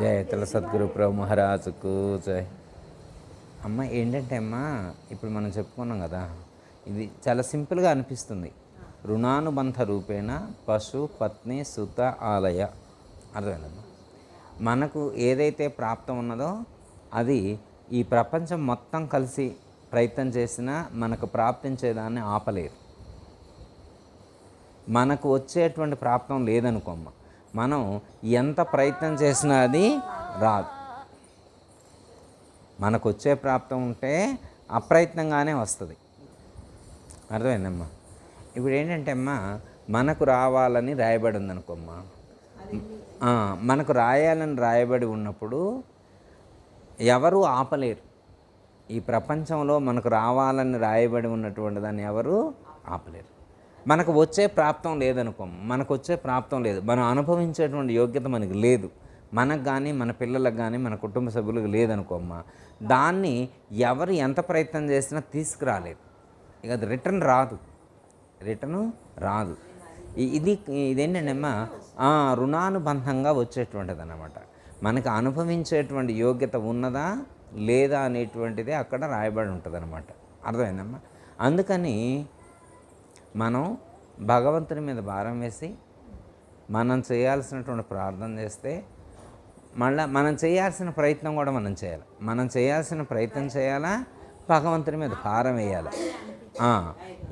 జయ తల సద్గురు ప్రభు మహారాజుకు జయ. అమ్మ ఏంటంటే అమ్మ, ఇప్పుడు మనం చెప్పుకున్నాం కదా, ఇది చాలా సింపుల్గా అనిపిస్తుంది. రుణానుబంధ రూపేణ పశు పత్ని సుత ఆలయ. అర్థమైందమ్మా? మనకు ఏదైతే ప్రాప్తం ఉన్నదో అది ఈ ప్రపంచం మొత్తం కలిసి ప్రయత్నం చేసినా మనకు ప్రాప్తించేదాన్ని ఆపలేదు. మనకు వచ్చేటువంటి ప్రాప్తం లేదనుకోమ్మ, మనం ఎంత ప్రయత్నం చేసినా అది రాదు. మనకు వచ్చే ప్రాప్తం ఉంటే అప్రయత్నంగానే వస్తుంది. అర్థమైందమ్మా? ఇప్పుడు ఏంటంటే అమ్మా, మనకు రావాలని రాయబడి ఉందనుకోమ్మా, మనకు రాయాలని రాయబడి ఉన్నప్పుడు ఎవరు ఆపలేరు. ఈ ప్రపంచంలో మనకు రావాలని రాయబడి ఉన్నటువంటి దాన్ని ఎవరు ఆపలేరు. మనకు వచ్చే ప్రాప్తం లేదనుకోము, మనకు వచ్చే ప్రాప్తం లేదు, మనం అనుభవించేటువంటి యోగ్యత మనకి లేదు, మనకు కానీ మన పిల్లలకు కానీ మన కుటుంబ సభ్యులకు లేదనుకోమ్మా, దాన్ని ఎవరు ఎంత ప్రయత్నం చేసినా తీసుకురాలేదు. ఇక అది రిటర్న్ రాదు. ఇదేంటంటే అమ్మా, రుణానుబంధంగా వచ్చేటువంటిది అన్నమాట. మనకు అనుభవించేటువంటి యోగ్యత ఉన్నదా లేదా అనేటువంటిది అక్కడ రాయబడి ఉంటుంది అన్నమాట. అర్థమైందమ్మా? అందుకని మనం భగవంతుని మీద భారం వేసి మనం చేయాల్సినటువంటి ప్రార్థన చేస్తే మళ్ళీ మనం చేయాల్సిన ప్రయత్నం కూడా మనం చేయాల్సిన ప్రయత్నం చేయాలా, భగవంతుని మీద భారం వేయాలి.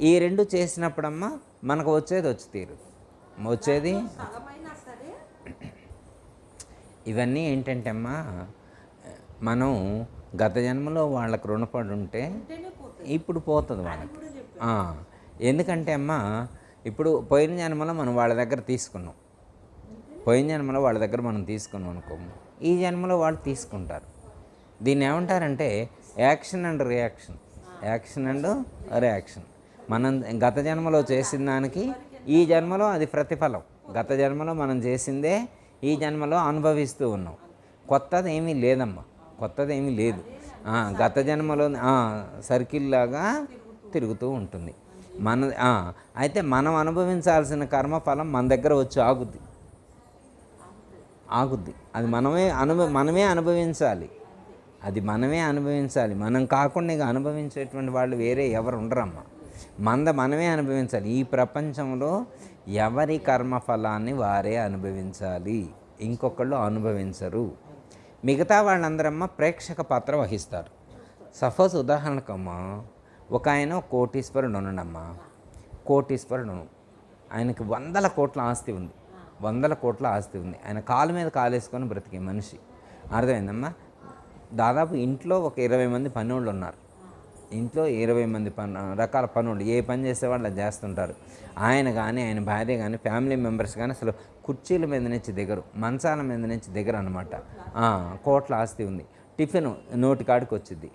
ఈ రెండు చేసినప్పుడమ్మా మనకు వచ్చేది వచ్చి తీరు వచ్చేది. ఇవన్నీ ఏంటంటే అమ్మా, మనం గత జన్మలో వాళ్ళకు రుణపడి ఉంటే ఇప్పుడు పోతుంది వాళ్ళకి. ఎందుకంటే అమ్మా, ఇప్పుడు పోయిన జన్మలో మనం వాళ్ళ దగ్గర తీసుకున్నాం, మనం తీసుకున్నాం అనుకోము, ఈ జన్మలో వాళ్ళు తీసుకుంటారు. దీన్ని ఏమంటారంటే యాక్షన్ అండ్ రియాక్షన్. మనం గత జన్మలో చేసిన దానికి ఈ జన్మలో అది ప్రతిఫలం. గత జన్మలో మనం చేసిందే ఈ జన్మలో అనుభవిస్తూ ఉన్నాం. కొత్తది ఏమీ లేదమ్మా, గత జన్మలో సర్కిల్ లాగా తిరుగుతూ ఉంటుంది. అయితే మనం అనుభవించాల్సిన కర్మఫలం మన దగ్గర వచ్చి ఆగుద్ది. అది మనమే అనుభవించాలి. మనం కాకుండా ఇక అనుభవించేటువంటి వాళ్ళు వేరే ఎవరు ఉండరమ్మా. మనమే అనుభవించాలి. ఈ ప్రపంచంలో ఎవరి కర్మఫలాన్ని వారే అనుభవించాలి, ఇంకొకళ్ళు అనుభవించరు. మిగతా వాళ్ళందరమ్మ ప్రేక్షక పాత్ర వహిస్తారు. సపోజ్ ఉదాహరణకమ్మా, ఒక ఆయన కోటీశ్వరుడు ఉన్నాడమ్మా. ఆయనకి 100 కోట్ల ఆస్తి ఉంది. ఆయన కాలు మీద కాలేసుకొని బ్రతికే మనిషి. అర్థమైందమ్మా? దాదాపు ఇంట్లో ఒక 20 మంది పనోళ్ళు ఉన్నారు. ఇంట్లో 20 మంది రకాల పనులు, ఏ పని చేసేవాళ్ళు అది చేస్తుంటారు. ఆయన కానీ ఆయన భార్య కానీ ఫ్యామిలీ మెంబర్స్ కానీ అసలు కుర్చీల మీద నుంచి దిగరు, మంచాల మీద నుంచి దిగరు అనమాట. కోట్ల ఆస్తి ఉంది. టిఫిన్ నోటికాడికి వచ్చింది.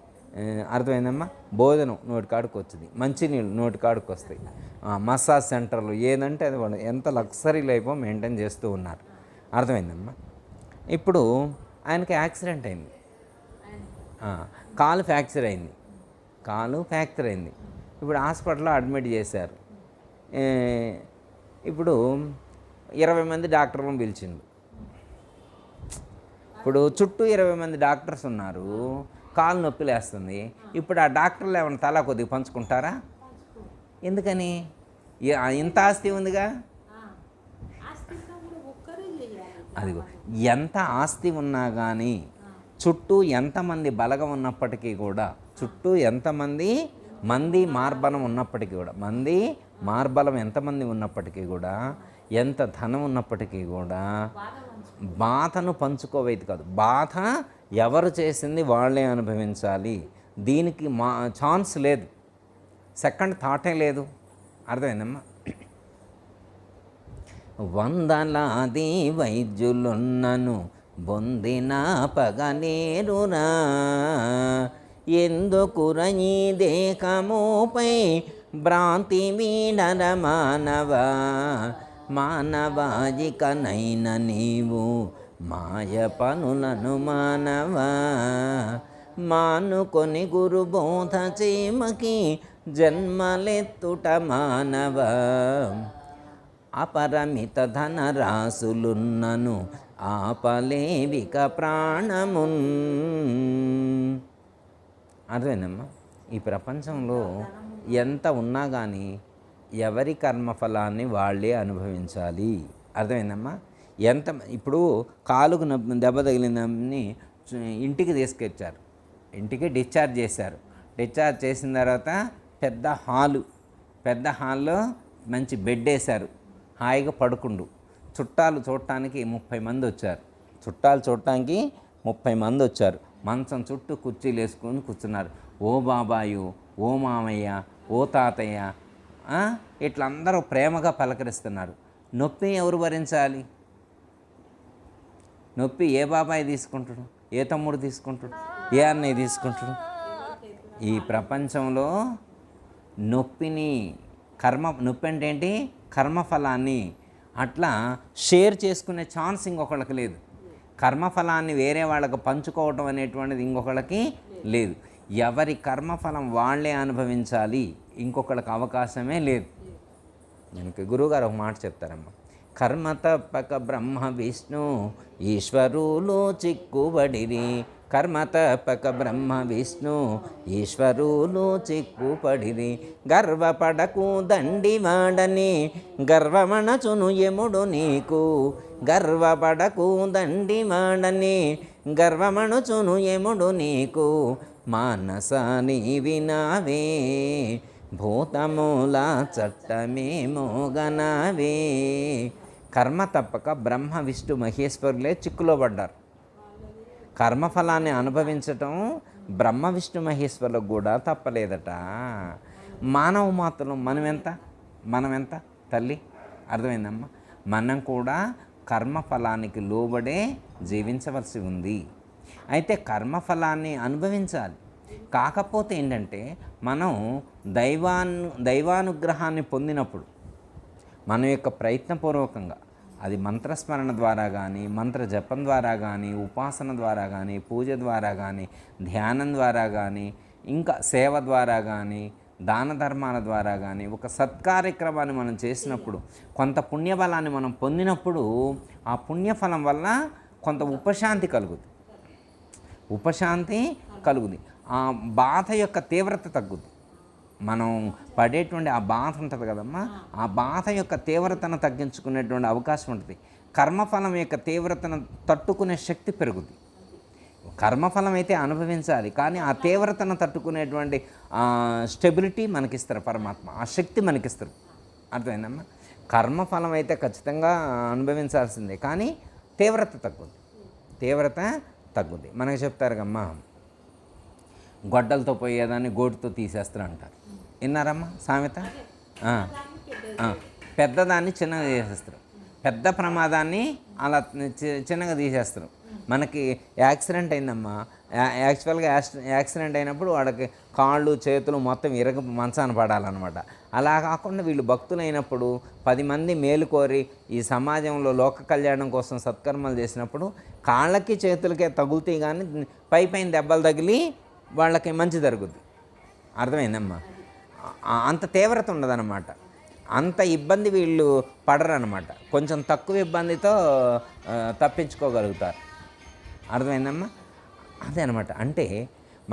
అర్థమైందమ్మా? భోజనం నోటికాడికి వచ్చింది, మంచినీళ్ళు నోటికాడికి వస్తాయి, మసాజ్ సెంటర్లు ఏదంటే అది వాళ్ళు ఎంత లగ్జరీ లైఫ్ మెయింటైన్ చేస్తూ ఉన్నారు. అర్థమైందమ్మా? ఇప్పుడు ఆయనకి యాక్సిడెంట్ అయింది, కాలు ఫ్రాక్చర్ అయింది. ఇప్పుడు హాస్పిటల్లో అడ్మిట్ చేశారు. ఇప్పుడు 20 మంది డాక్టర్లను పిలిచిండు. ఇప్పుడు చుట్టూ 20 మంది డాక్టర్స్ ఉన్నారు, కాలు నొప్పి లేస్తుంది. ఇప్పుడు ఆ డాక్టర్లు ఏమైనా తలా కొద్దిగా పంచుకుంటారా? ఎందుకని? ఇంత ఆస్తి ఉందిగా. అదిగో, ఎంత ఆస్తి ఉన్నా కానీ, చుట్టూ ఎంతమంది బలగం ఉన్నప్పటికీ కూడా, మార్బలం ఉన్నప్పటికీ కూడా, మార్బలం ఎంతమంది ఉన్నప్పటికీ కూడా, ఎంత ధనం ఉన్నప్పటికీ కూడా బాధను పంచుకోవేది కాదు. బాధ ఎవరు చేసింది వాళ్ళే అనుభవించాలి. దీనికి ఛాన్స్ లేదు, సెకండ్ థాటే లేదు. అర్థమైందమ్మా? 100 వైద్యులున్నను బొందిన పగనేరునా, ఎందుకుర ఈ దేహముపై భ్రాంతి వీడర మానవాజికనైన నీవు మాయ పనులను మానుకొని గురుబోధ చేమకి జన్మలెత్తుట అపరిమిత ధనరాశులున్నను ఆపలేవిక ప్రాణమున్. అర్థమైందమ్మా? ఈ ప్రపంచంలో ఎంత ఉన్నా కానీ ఎవరి కర్మఫలాన్ని వాళ్ళే అనుభవించాలి. అర్థమైందమ్మా? ఎంత ఇప్పుడు కాలుకు దెబ్బ తగిలిందని ఇంటికి తీసుకొచ్చారు, ఇంటికి డిశ్చార్జ్ చేశారు. డిశ్చార్జ్ చేసిన తర్వాత పెద్ద హాల్లో మంచి బెడ్ వేశారు, హాయిగా పడుకుండు. చుట్టాలు చూడటానికి 30 మంది వచ్చారు. చుట్టాలు చూడటానికి 30 మంది వచ్చారు. మంచం చుట్టూ కుర్చీలు వేసుకొని కూర్చున్నారు. ఓ బాబాయు, ఓ మామయ్య, ఓ తాతయ్య, ఇట్లా అందరూ ప్రేమగా పలకరిస్తున్నారు. నొప్పి ఎవరు భరించాలి? నొప్పి ఏ బాబాయ్ తీసుకుంటాడు, ఏ తమ్ముడు తీసుకుంటాడు, ఏ అన్నయ్య తీసుకుంటాడు? ఈ ప్రపంచంలో నొప్పిని నొప్పి అంటే ఏంటి? కర్మఫలాన్ని అట్లా షేర్ చేసుకునే ఛాన్స్ ఇంకొకళ్ళకి లేదు. కర్మఫలాన్ని వేరే వాళ్ళకి పంచుకోవటం అనేటువంటిది ఇంకొకళ్ళకి లేదు. ఎవరి కర్మఫలం వాళ్ళే అనుభవించాలి, ఇంకొకళ్ళకి అవకాశమే లేదు. మనకి గురువుగారు ఒక మాట చెప్తారమ్మా, కర్మ తప్పక బ్రహ్మ విష్ణు ఈశ్వరులు చిక్కుబడిరి. కర్మ తప్పక బ్రహ్మ విష్ణు ఈశ్వరులు చిక్కుపడిరి. గర్వపడకు దండివాడని గర్వమణచును యముడు నీకు. గర్వపడకు దండివాడని గర్వమణచును యముడు నీకు. మానస నీ వినావే భూతమూల చట్టమేమో గనావే. కర్మ తప్పక బ్రహ్మ విష్ణు మహేశ్వరులే చిక్కులో పడ్డారు. కర్మఫలాన్ని అనుభవించటం బ్రహ్మ విష్ణు మహేశ్వరులకు కూడా తప్పలేదట. మానవ మాత్రం మనమెంత తల్లి? అర్థమైందమ్మా? మనం కూడా కర్మఫలానికి లోబడే జీవించవలసి ఉంది. అయితే కర్మఫలాన్ని అనుభవించాలి. కాకపోతే ఏంటంటే మనం దైవానుగ్రహాన్ని పొందినప్పుడు మన యొక్క ప్రయత్నపూర్వకంగా, అది మంత్రస్మరణ ద్వారా కానీ, మంత్ర జపం ద్వారా కానీ, ఉపాసన ద్వారా కానీ, పూజ ద్వారా కానీ, ధ్యానం ద్వారా కానీ, ఇంకా సేవ ద్వారా కానీ, దాన ధర్మాల ద్వారా కానీ, ఒక సత్కార్యక్రమాన్ని మనం చేసినప్పుడు, కొంత పుణ్యఫలాన్ని మనం పొందినప్పుడు, ఆ పుణ్యఫలం వల్ల కొంత ఉపశాంతి కలుగుతుంది. ఆ బాధ యొక్క తీవ్రత తగ్గుద్ది. మనం పడేటువంటి ఆ బాధ ఉంటుంది కదమ్మా, ఆ బాధ యొక్క తీవ్రతను తగ్గించుకునేటువంటి అవకాశం ఉంటుంది. కర్మఫలం యొక్క తీవ్రతను తట్టుకునే శక్తి పెరుగుద్ది. కర్మఫలం అయితే అనుభవించాలి, కానీ ఆ తీవ్రతను తట్టుకునేటువంటి స్టెబిలిటీ మనకిస్తారు పరమాత్మ, ఆ శక్తి మనకిస్తారు. అర్థమైందమ్మా? కర్మఫలం అయితే ఖచ్చితంగా అనుభవించాల్సిందే, కానీ తీవ్రత తగ్గుద్ది. మనకు చెప్తారు కమ్మా, గొడ్డలతో పోయేదాన్ని గోటుతో తీసేస్తారు అంటారు. విన్నారమ్మా సామెత? పెద్దదాన్ని చిన్నగా చేసేస్తారు, పెద్ద ప్రమాదాన్ని అలా చిన్నగా తీసేస్తారు. మనకి యాక్సిడెంట్ అయిందమ్మా, యాక్చువల్గా యాక్సిడెంట్ అయినప్పుడు వాడికి కాళ్ళు చేతులు మొత్తం మంచాన పడాలన్నమాట. అలా కాకుండా వీళ్ళు భక్తులు అయినప్పుడు 10 మంది మేలు కోరి ఈ సమాజంలో లోక కళ్యాణం కోసం సత్కర్మలు చేసినప్పుడు కాళ్ళకి చేతులకే తగులుతాయి, కానీ పైన దెబ్బలు తగిలి వాళ్ళకి మంచి జరుగుద్ది. అర్థమైందమ్మా? అంత తీవ్రత ఉండదన్నమాట, అంత ఇబ్బంది వీళ్ళు పడరన్నమాట. కొంచెం తక్కువ ఇబ్బందితో తప్పించుకోగలుగుతారు. అర్థమైందమ్మా? అదే అనమాట. అంటే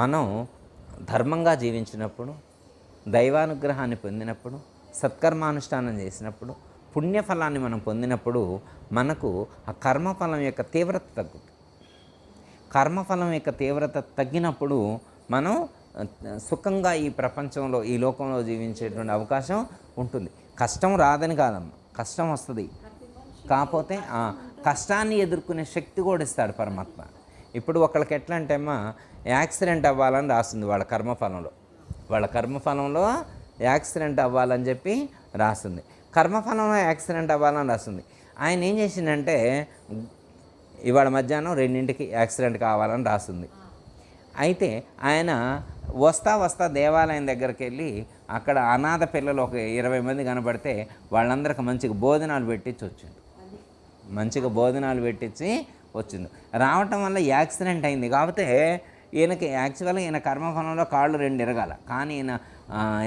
మనం ధర్మంగా జీవించినప్పుడు, దైవానుగ్రహాన్ని పొందినప్పుడు, సత్కర్మానుష్ఠానం చేసినప్పుడు, పుణ్యఫలాన్ని మనం పొందినప్పుడు మనకు ఆ కర్మఫలం యొక్క తీవ్రత తగ్గుతుంది. కర్మఫలం యొక్క తీవ్రత తగ్గినప్పుడు మనం సుఖంగా ఈ ప్రపంచంలో, ఈ లోకంలో జీవించేటువంటి అవకాశం ఉంటుంది. కష్టం రాదని కాదమ్మా, కష్టం వస్తుంది. కాకపోతే ఆ కష్టాన్ని ఎదుర్కొనే శక్తి కూడా ఇస్తాడు పరమాత్మ. ఇప్పుడు ఒకళ్ళకి ఎట్లా అంటే అమ్మా, యాక్సిడెంట్ అవ్వాలని రాస్తుంది వాళ్ళ కర్మఫలంలో యాక్సిడెంట్ అవ్వాలని చెప్పి రాస్తుంది. కర్మఫలంలో యాక్సిడెంట్ అవ్వాలని రాస్తుంది. ఆయన ఏం చేసిందంటే, ఇవాళ మధ్యాహ్నం 2ంటికి యాక్సిడెంట్ కావాలని రాస్తుంది. అయితే ఆయన వస్తా దేవాలయం దగ్గరికి వెళ్ళి అక్కడ అనాథ పిల్లలు ఒక 20 మంది కనబడితే వాళ్ళందరికీ మంచిగా భోజనాలు పెట్టించి వచ్చింది. రావటం వల్ల యాక్సిడెంట్ అయింది. కాకపోతే ఈయనకి యాక్చువల్గా ఈయన కర్మఫలంలో కాళ్ళు 2 ఇరగాల, కానీ ఈయన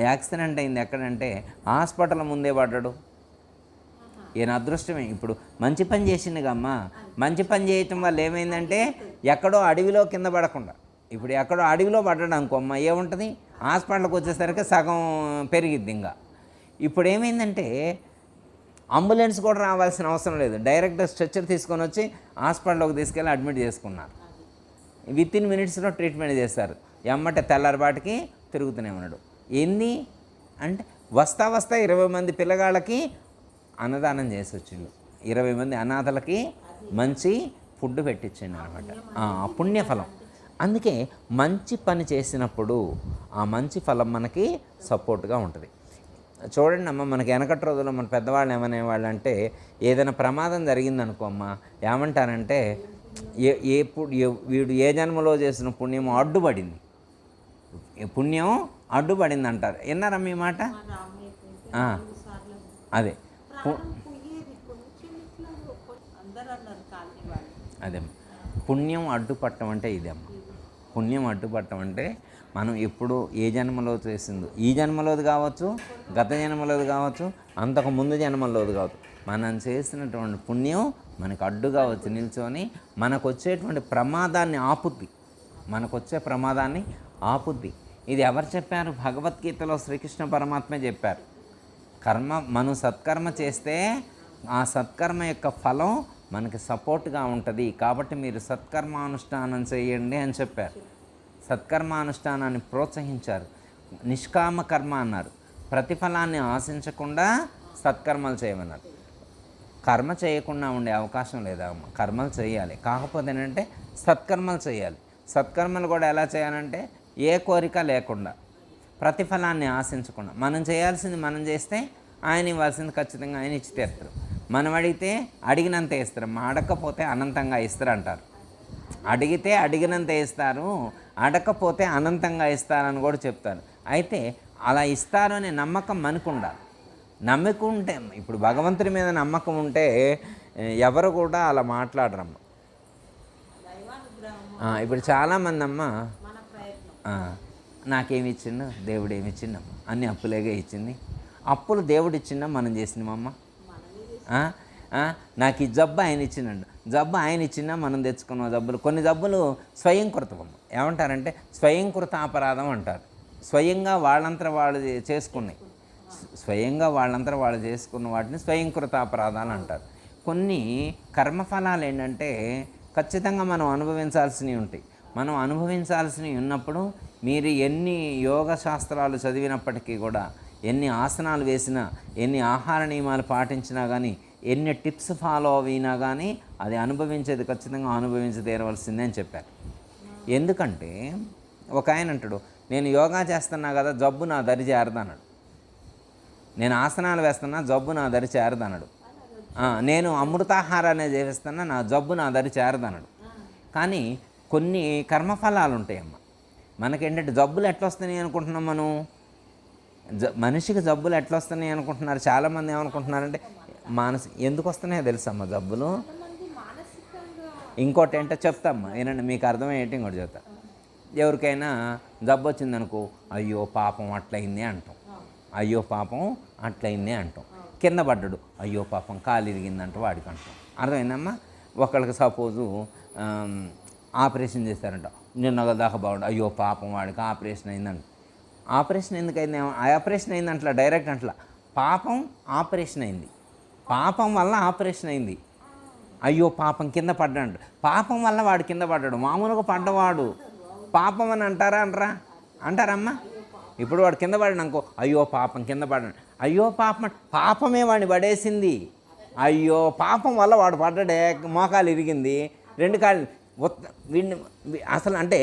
యాక్సిడెంట్ అయింది ఎక్కడంటే హాస్పిటల్ ముందే పడ్డాడు. ఈయన అదృష్టమే. ఇప్పుడు మంచి పని చేసిందిగమ్మా, మంచి పని చేయటం వల్ల ఏమైందంటే ఎక్కడో అడవిలో కింద పడకుండా, ఇప్పుడు ఎక్కడో అడవిలో పడ్డాడు అనుకోమ్మా, ఏముంటుంది, హాస్పిటల్కి వచ్చేసరికి సగం పెరిగిద్ది. ఇంకా ఇప్పుడు ఏమైందంటే అంబులెన్స్ కూడా రావాల్సిన అవసరం లేదు, డైరెక్ట్ స్ట్రెచ్చర్ తీసుకొని వచ్చి హాస్పిటల్లోకి తీసుకెళ్ళి అడ్మిట్ చేసుకున్నారు. విత్ ఇన్ మినిట్స్లో ట్రీట్మెంట్ చేస్తారు. ఎమ్మటే తెల్లారిపాటికి తిరుగుతూనే ఉన్నాడు. ఎన్ని అంటే వస్తా 20 మంది పిల్లగాళ్ళకి అన్నదానం చేసి వచ్చిండు, 20 మంది అనాథలకి మంచి ఫుడ్ పెట్టించండి అనమాట. పుణ్యఫలం. అందుకే మంచి పని చేసినప్పుడు ఆ మంచి ఫలం మనకి సపోర్ట్గా ఉంటుంది. చూడండి అమ్మ, మనకి వెనకటి రోజుల్లో మన పెద్దవాళ్ళు ఏమనేవాళ్ళు అంటే, ఏదైనా ప్రమాదం జరిగిందనుకో అమ్మ, ఏమంటారంటే వీడు ఏ జన్మలో చేసిన పుణ్యం అడ్డుపడింది, పుణ్యం అడ్డుపడింది అంటారు. విన్నారా మీ మాట? అదే అదే పుణ్యం అడ్డుపట్టం అంటే ఇదేమ్మ. పుణ్యం అడ్డుపట్టం అంటే మనం ఎప్పుడు ఏ జన్మలో చేసిందో, ఈ జన్మలోది కావచ్చు, గత జన్మలోది కావచ్చు, అంతకు ముందు జన్మలోది కావచ్చు, మనం చేసినటువంటి పుణ్యం మనకు అడ్డుగా వచ్చి నిల్చొని మనకు వచ్చేటువంటి ప్రమాదాన్ని ఆపుద్ది, మనకొచ్చే ప్రమాదాన్ని ఆపుద్ది. ఇది ఎవరు చెప్పారు? భగవద్గీతలో శ్రీకృష్ణ పరమాత్మే చెప్పారు. మనం సత్కర్మ చేస్తే ఆ సత్కర్మ యొక్క ఫలం మనకి సపోర్ట్గా ఉంటుంది, కాబట్టి మీరు సత్కర్మానుష్ఠానం చేయండి అని చెప్పారు. సత్కర్మానుష్ఠానాన్ని ప్రోత్సహించారు. నిష్కామ కర్మ అన్నారు, ప్రతిఫలాన్ని ఆశించకుండా సత్కర్మలు చేయమన్నారు. కర్మ చేయకుండా ఉండే అవకాశం లేదా? కర్మలు చేయాలి, కాకపోతే ఏంటంటే సత్కర్మలు చేయాలి. సత్కర్మలు కూడా ఎలా చేయాలంటే ఏ కోరిక లేకుండా, ప్రతిఫలాన్ని ఆశించకుండా. మనం చేయాల్సింది మనం చేస్తే ఆయన ఇవ్వాల్సింది ఖచ్చితంగా ఆయన ఇచ్చి తీస్తారు. మనం అడిగితే అడిగినంత ఇస్తారు, అడగకపోతే అనంతంగా ఇస్తారు అంటారు. అడిగితే అడిగినంత ఇస్తారు, అడగకపోతే అనంతంగా ఇస్తారని కూడా చెప్తారు. అయితే అలా ఇస్తారు అనే నమ్మకం మనకు ఉండాలి. నమ్మకుంటే, ఇప్పుడు భగవంతుడి మీద నమ్మకం ఉంటే ఎవరు కూడా అలా మాట్లాడరమ్మ. ఇప్పుడు చాలామంది అమ్మ నాకేమి ఇచ్చిండు దేవుడు, ఏమి ఇచ్చిండమ్మ, అన్ని అప్పులేగా ఇచ్చింది. అప్పులు దేవుడు ఇచ్చిండా మనం చేసినామమ్మ? నాకు ఈ జబ్బు ఆయన ఇచ్చిండండి, జబ్బు ఆయన ఇచ్చినా మనం తెచ్చుకున్న జబ్బులు. కొన్ని జబ్బులు స్వయంకృతమమ్మ. ఏమంటారంటే స్వయంకృత అపరాధం అంటారు. స్వయంగా వాళ్ళంతా వాళ్ళు చేసుకున్నాయి, స్వయంగా వాళ్ళంతా వాళ్ళు చేసుకున్న వాటిని స్వయంకృత అపరాధాలు అంటారు. కొన్ని కర్మఫలాలు ఏంటంటే ఖచ్చితంగా మనం అనుభవించాల్సినవి ఉంటాయి. మనం అనుభవించాల్సినవి ఉన్నప్పుడు మీరు ఎన్ని యోగ శాస్త్రాలు చదివినప్పటికీ కూడా, ఎన్ని ఆసనాలు వేసినా, ఎన్ని ఆహార నియమాలు పాటించినా కానీ, ఎన్ని టిప్స్ ఫాలో అయినా కానీ అది అనుభవించేది ఖచ్చితంగా అనుభవించి తీరవలసిందే అని చెప్పారు. ఎందుకంటే ఒక ఆయన అంటాడు, నేను యోగా చేస్తున్నా కదా జబ్బు నా దరి చేరదన్నాడు. నేను ఆసనాలు వేస్తున్నా జబ్బు నా దరి చేరదన్నాడు. నేను అమృతాహారాన్ని చేస్తున్నా నా జబ్బు నా దరి చేరదన్నాడు. కానీ కొన్ని కర్మఫలాలు ఉంటాయమ్మ. మనకేంటంటే జబ్బులు ఎట్లా వస్తున్నాయి అనుకుంటున్నాం మనం? మనిషికి జబ్బులు ఎట్లా వస్తున్నాయి అనుకుంటున్నారు చాలామంది. ఏమనుకుంటున్నారంటే ఎందుకు వస్తున్నాయో తెలుసమ్మా జబ్బులు? ఇంకోటి ఏంటో చెప్తామ్మా ఏనండి, మీకు అర్థమయ్యేటి ఇంకోటి చెప్తా. ఎవరికైనా జబ్బు వచ్చిందనుకో, అయ్యో పాపం అట్లయింది అంటాం, అయ్యో పాపం అట్లయింది అంటాం. కింద పడ్డాడు, అయ్యో పాపం కాలు ఇరిగిందంట వాడికి అంటాం. అర్థమైందమ్మా? ఒకళ్ళకి సపోజు ఆపరేషన్ చేస్తారంట, నిన్న దాకా బాగుండు, అయ్యో పాపం వాడికి ఆపరేషన్ అయిందంట. ఆపరేషన్ ఎందుకైంది? ఆపరేషన్ అయింది అంటలా, డైరెక్ట్ అంటలా, పాపం ఆపరేషన్ అయింది, పాపం వల్ల ఆపరేషన్ అయింది. అయ్యో పాపం కింద పడ్డాడు, పాపం వల్ల వాడు కింద పడ్డాడు. మామూలుగా పడ్డవాడు పాపం అని అంటారమ్మా? ఇప్పుడు వాడు కింద పడ్డాడు అనుకో, అయ్యో పాపం కింద పడ్డాడు, అయ్యో పాపం, పాపమే వాడిని పడేసింది. అయ్యో పాపం వల్ల వాడు పడ్డాడే, మోకాలు ఇరిగింది, 2 కాళ్ళు. వీడిని అసలు అంటే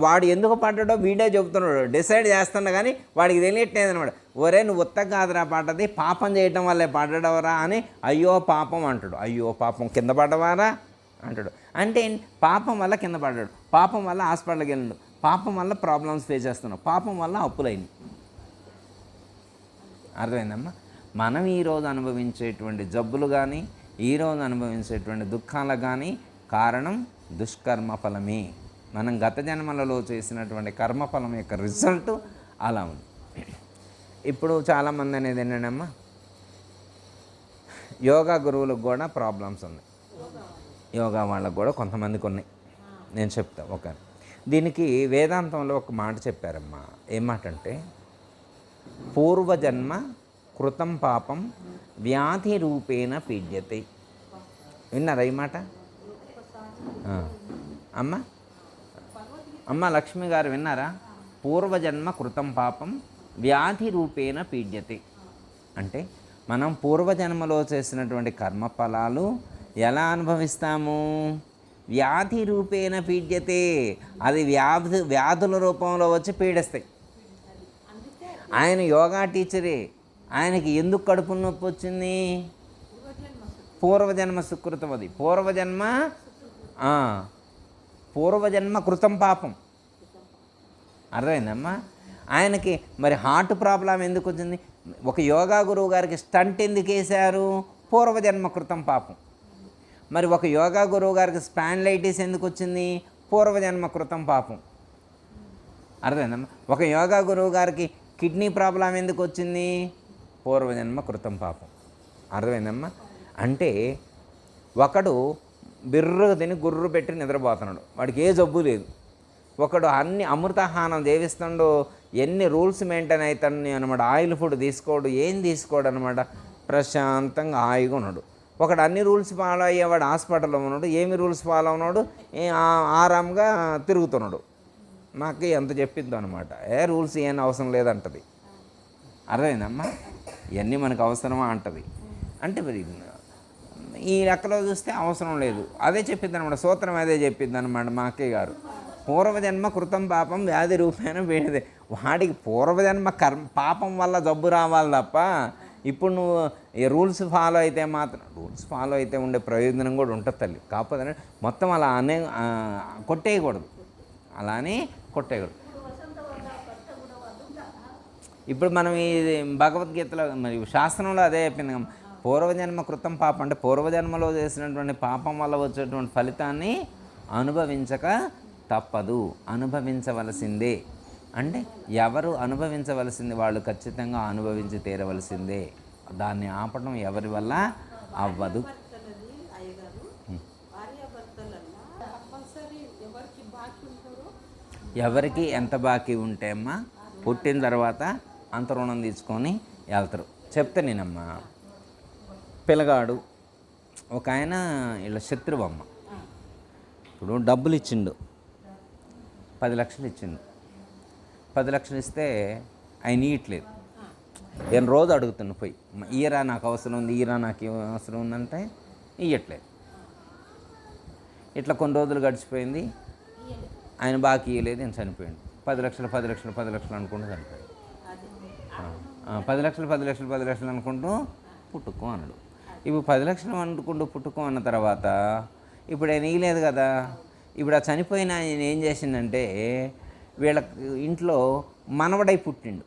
వాడు ఎందుకు పడ్డాడో వీడే చెబుతున్నాడు, డిసైడ్ చేస్తున్నా కానీ వాడికి తెలియట్లేదు అనమాట. ఒరే నువ్వు ఉత్తగా కాదురా పడ్డది, పాపం చేయటం వల్లే పడ్డడవరా అని అయ్యో పాపం అంటాడు. అయ్యో పాపం కింద పడ్డవారా అంటాడు. అంటే పాపం వల్ల కింద పడ్డాడు, పాపం వల్ల హాస్పిటల్కి వెళ్ళాడు, పాపం వల్ల ప్రాబ్లమ్స్ ఫేస్ చేస్తున్నాడు, పాపం వల్ల అప్పులైంది. అర్థమైందమ్మా? మనం ఈరోజు అనుభవించేటువంటి జబ్బులు కానీ, ఈరోజు అనుభవించేటువంటి దుఃఖాలకు కానీ కారణం దుష్కర్మ ఫలమే. మనం గత జన్మలలో చేసినటువంటి కర్మఫలం యొక్క రిజల్ట్ అలా ఉంది. ఇప్పుడు చాలామంది అనేది ఏంటంటమ్మా, యోగా గురువులకు కూడా ప్రాబ్లమ్స్ ఉన్నాయి. యోగా వాళ్ళకు కూడా కొంతమందికి ఉన్నాయి. నేను చెప్తా ఒక దీనికి వేదాంతంలో ఒక మాట చెప్పారమ్మా. ఏం మాట అంటే, పూర్వజన్మ కృతం పాపం వ్యాధి రూపేణ పీడ్యతే. విన్నారా ఈ మాట? అమ్మ అమ్మ లక్ష్మి గారు విన్నారా? పూర్వజన్మ కృతం పాపం వ్యాధి రూపేణ పీడ్యతే అంటే మనం పూర్వజన్మలో చేసినటువంటి కర్మఫలాలు ఎలా అనుభవిస్తాము? వ్యాధి రూపేణ పీడ్యతే. అది వ్యాధుల రూపంలో వచ్చి పీడిస్తాయి. ఆయన యోగా టీచరే, ఆయనకి ఎందుకు కడుపు నొప్పి వచ్చింది? పూర్వజన్మ సుకృతం. అది పూర్వజన్మ కృతం పాపం. అర్థమైందమ్మా? ఆయనకి మరి హార్ట్ ప్రాబ్లం ఎందుకు వచ్చింది? ఒక యోగా గురువు గారికి స్టంట్ ఎందుకు వేశారు? పూర్వజన్మ కృతం పాపం. మరి ఒక యోగా గురువు గారికి స్పాండ్లైటిస్ ఎందుకు వచ్చింది? పూర్వజన్మ కృతం పాపం. అర్థమైందమ్మా? ఒక యోగా గురువు గారికి కిడ్నీ ప్రాబ్లం ఎందుకు వచ్చింది? పూర్వజన్మ కృతం పాపం. అర్థమైందమ్మా? అంటే ఒకడు బిర్రుగా తిని గుర్రు పెట్టి నిద్రపోతున్నాడు, వాడికి ఏ జబ్బు లేదు. ఒకడు అన్ని అమృతాహానం దేవిస్తాడు, ఎన్ని రూల్స్ మెయింటైన్ అవుతాడు అనమాట. ఆయిల్ ఫుడ్ తీసుకోడు, ఏం తీసుకోడు అనమాట, ప్రశాంతంగా హాయిగా ఉన్నాడు. ఒకడు అన్ని రూల్స్ ఫాలో అయ్యేవాడు హాస్పిటల్లో ఉన్నాడు, ఏమి రూల్స్ ఫాలో ఉన్నాడు, ఆరాంగా తిరుగుతున్నాడు. మాకు ఎంత చెప్పిద్దు అనమాట, రూల్స్ ఏం అవసరం లేదంటది. అర్థమైందమ్మా? ఇవన్నీ మనకు అవసరమా అంటది. అంటే మరి ఈ లెక్కలో చూస్తే అవసరం లేదు. అదే చెప్పిద్ది అనమాట, సూత్రం అదే చెప్పిద్ది అనమాట మా అక్కయ్య గారు. పూర్వజన్మ కృతం పాపం వ్యాధి రూపేణ వేడదే. వాడికి పూర్వజన్మ పాపం వల్ల జబ్బు రావాలి తప్ప, ఇప్పుడు నువ్వు ఈ రూల్స్ ఫాలో అయితే మాత్రం, రూల్స్ ఫాలో అయితే ఉండే ప్రయోజనం కూడా ఉంటుంది తల్లి. కాకపోతే మొత్తం అలా కొట్టేయకూడదు, అలానే కొట్టేయకూడదు. ఇప్పుడు మనం ఈ భగవద్గీతలో మరి శాస్త్రంలో అదే చెప్పింది. పూర్వజన్మ కృతం పాపం అంటే పూర్వజన్మలో చేసినటువంటి పాపం వల్ల వచ్చేటువంటి ఫలితాన్ని అనుభవించక తప్పదు, అనుభవించవలసిందే. అంటే ఎవరు అనుభవించవలసింది వాళ్ళు ఖచ్చితంగా అనుభవించి తీరవలసిందే. దాన్ని ఆపడం ఎవరి వల్ల అవ్వదు. ఎవరికి ఎంత బాకీ ఉంటే అమ్మా పుట్టిన తర్వాత అంత రుణం తీసుకొని వెళ్తారు. చెప్తే నేనమ్మా, పిల్లగాడు ఒక ఆయన ఇలా శత్రువమ్మ, ఇప్పుడు డబ్బులు ఇచ్చిండు, 10 లక్షలు ఇచ్చిండు. 10 లక్షలు ఇస్తే ఆయన ఇయట్లేదు. నేను రోజు అడుగుతున్నా పోయి, ఈరా నాకు అవసరం ఉంది, ఈరా నాకు అవసరం ఉందంటే ఇయ్యట్లేదు. ఇట్లా కొన్ని రోజులు గడిచిపోయింది, ఆయన బాకీ ఇయ్యలేదు, నేను చనిపోయాడు. 10 లక్షలు 10 లక్షలు 10 లక్షలు అనుకుంటూ చనిపోయాడు. 10 లక్షలు 10 లక్షలు 10 లక్షలు అనుకుంటూ పుట్టుకో అన్నాడు. ఇప్పుడు 10 లక్షలు అనుకుంటూ పుట్టుకో అన్న తర్వాత ఇప్పుడు ఆయన ఇయ్యలేదు కదా. ఇప్పుడు ఆ చనిపోయిన ఆయన ఏం చేసిందంటే వీళ్ళ ఇంట్లో మనవడై పుట్టిండు.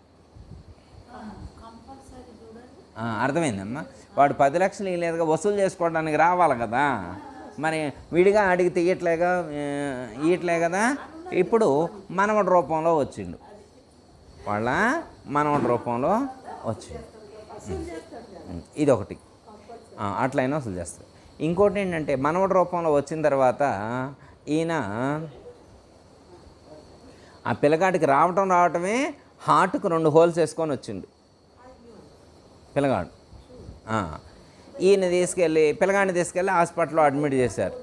అర్థమైందమ్మా? వాడు 10 లక్షలు ఇయ్యలేదుగా, వసూలు చేసుకోవడానికి రావాలి కదా. మరి విడిగా అడిగితే ఇయ్యట్లే కదా. ఇప్పుడు మనవడి రూపంలో వచ్చిండు, వాళ్ళ మనవడి రూపంలో వచ్చిండు. ఇదొకటి, అట్లయినా వసూలు చేస్తారు. ఇంకోటి ఏంటంటే మనవడి రూపంలో వచ్చిన తర్వాత ఈయన ఆ పిల్లగాడికి రావటమే హార్ట్కు 2 హోల్స్ వేసుకొని వచ్చిండు పిల్లగాడు. ఈయన పిల్లగాడిని తీసుకెళ్ళి హాస్పిటల్లో అడ్మిట్ చేశారు.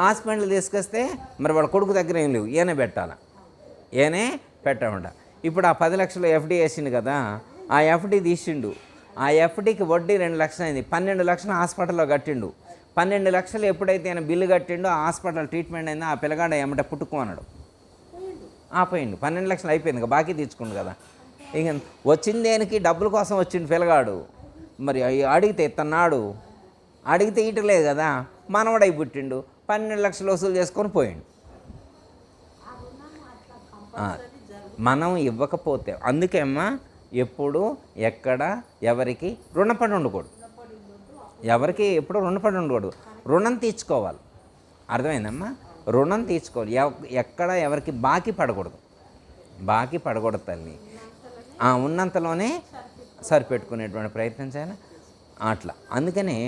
హాస్పిటల్ తీసుకొస్తే మరి వాళ్ళ కొడుకు దగ్గర ఏం లేవు, ఈయనే పెట్టమంట. ఇప్పుడు ఆ 10 లక్షలు ఎఫ్డి వేసిండు కదా, ఆ ఎఫ్డి తీసిండు. ఆ ఎఫ్డికి వడ్డీ 2 లక్షలు అయింది. 12 లక్షలు హాస్పిటల్లో కట్టిండు. 12 లక్షలు ఎప్పుడైతే ఆయన బిల్లు కట్టిండో ఆ హాస్పిటల్ ట్రీట్మెంట్ అయిందో ఆ పిల్లగాడు ఏమంటే పుట్టుకోన్నాడు, పోయిండు. 12 లక్షలు అయిపోయింది కదా, బాకీ తీర్చుకుండు కదా. ఇక వచ్చింది దేనికి? డబ్బుల కోసం వచ్చిండు పిల్లగాడు. మరి అడిగితే ఇస్తున్నాడు, అడిగితే ఇటలేదు కదా, మనవడై పుట్టిండు. 12 లక్షలు వసూలు చేసుకొని పోయిండు. మనం ఇవ్వకపోతే, అందుకేమ్మా ఎప్పుడు ఎక్కడ ఎవరికి రుణపడి ఉండకూడదు, ఎవరికి ఎప్పుడు రుణపడి ఉండకూడదు, రుణం తీర్చుకోవాలి. అర్థమైందమ్మా? రుణం తీర్చుకోవాలి. ఎక్కడ ఎవరికి బాకీ పడకూడదు తల్లి. ఉన్నంతలోనే సరిపెట్టుకునేటువంటి ప్రయత్నం చేయాలి. అట్లా. అందుకనే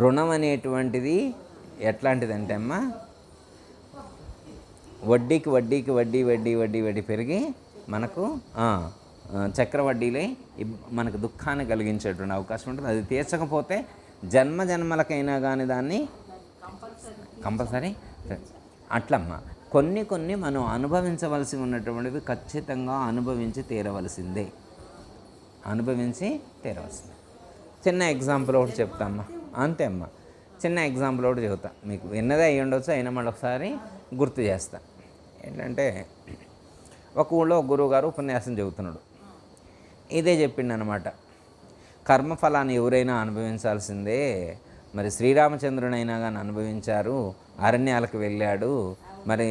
రుణం అనేటువంటిది ఎట్లాంటిదంటే అమ్మ, వడ్డీకి వడ్డీకి వడ్డీ వడ్డీ వడ్డీ వడ్డీ పెరిగి మనకు చక్రవడ్డీలే మనకు దుఃఖాన్ని కలిగించేటువంటి అవకాశం ఉంటుంది. అది తీర్చకపోతే జన్మ జన్మలకైనా కానీ దాన్ని కంపల్సరీ అట్లమ్మా. కొన్ని కొన్ని మనం అనుభవించవలసి ఉన్నటువంటివి ఖచ్చితంగా అనుభవించి తీరవలసిందే, అనుభవించి తీరవలసిందే. చిన్న ఎగ్జాంపుల్ ఒకటి చెప్తామ్మా, అంతే అమ్మా. చిన్న ఎగ్జాంపుల్ ఒకటి చెబుతా, మీకు విన్నదే అయ్యి ఉండొచ్చు, అయినా మళ్ళీ ఒకసారి గుర్తు చేస్తా. ఏంటంటే ఒక ఊళ్ళో ఒక గురువుగారు ఉపన్యాసం చెబుతున్నాడు. ఇదే చెప్పిండు అనమాట, కర్మఫలాన్ని ఎవరైనా అనుభవించాల్సిందే. మరి శ్రీరామచంద్రునైనా కానీ అనుభవించారు, అరణ్యాలకు వెళ్ళాడు. మరి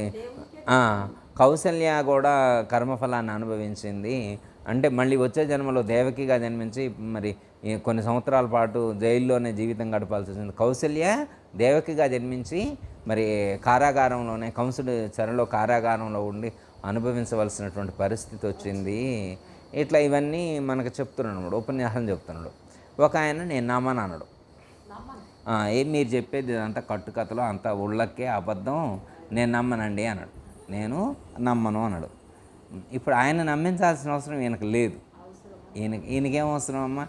కౌసల్య కూడా కర్మఫలాన్ని అనుభవించింది. అంటే మళ్ళీ వచ్చే జన్మలో దేవకిగా జన్మించి మరి కొన్ని సంవత్సరాల పాటు జైల్లోనే జీవితం గడపాల్సి వచ్చింది. కౌసల్య దేవకిగా జన్మించి మరి కారాగారంలోనే, కంసుడు చెరలో కారాగారంలో ఉండి అనుభవించవలసినటువంటి పరిస్థితి వచ్చింది. ఇట్లా ఇవన్నీ మనకు చెప్తున్నాడు, ఉపన్యాసం చెప్తున్నాడు. ఒక ఆయన నేను నమ్మను అన్నాడు. ఏం మీరు చెప్పేది అంతా కట్టుకథలో అంతా ఉళ్ళకే అబద్ధం, నేను నమ్మనండి అన్నాడు. నేను నమ్మను అన్నాడు. ఇప్పుడు ఆయన నమ్మించాల్సిన అవసరం ఈయనకు లేదు. ఈయనకేం అవసరం అమ్మా?